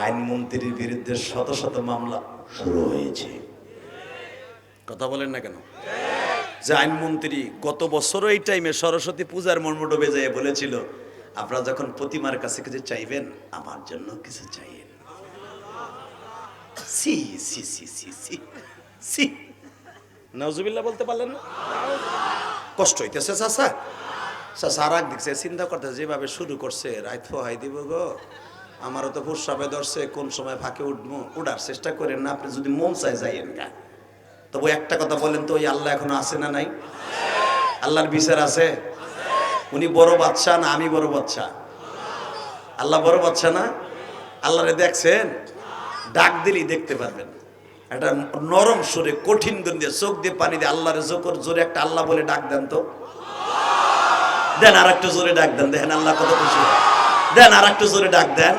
আইনমন্ত্রীর বিরুদ্ধে শত শত মামলা শুরু হয়েছে। কথা বলেন না কেন? যে আইনমন্ত্রী গত বছরও এই টাইমে সরস্বতী পূজার মর্মডবে যেয়ে বলেছিল, আপনারা যখন প্রতিমার কাছে কিছু চাইবেন আমার জন্য কিছু চাইবেন। সি সি সি সি সি সি, নাউজুবিল্লাহ বলতে পারলেন না? কষ্ট হইতেছে চাচা। চাচা রাগ দেখছে, চিন্তা করতেছে যেভাবে শুরু করছে রাইত ফহাই দিব গো, আমারও তো ফুরসাবে ধরছে, কোন সময় ফাঁকে উঠবো, উঠার চেষ্টা করেন না। আপনি যদি মন চাই যাইয়েন গা। তবু একটা কথা বলেন তো, ওই আল্লাহ এখনো আছে না নাই? আল্লাহর বিচার আছে? উনি বড় বাদশা না আমি বড় বাদশা? আল্লাহ বড় বাদশা না? আল্লাহরে দেখছেন? ডাক দিলেই দেখতে পারবেন। একটা নরম সুরে কঠিন গন্ধে চোখ দিয়ে পানি দিয়ে আল্লাহরে জোরে একটা আল্লাহ বলে ডাক দেন তো। দেন আর একটু জোরে ডাক দেন, দেখেন আল্লাহ কত খুশি হয়। দেন আর একটু জোরে ডাক দেন।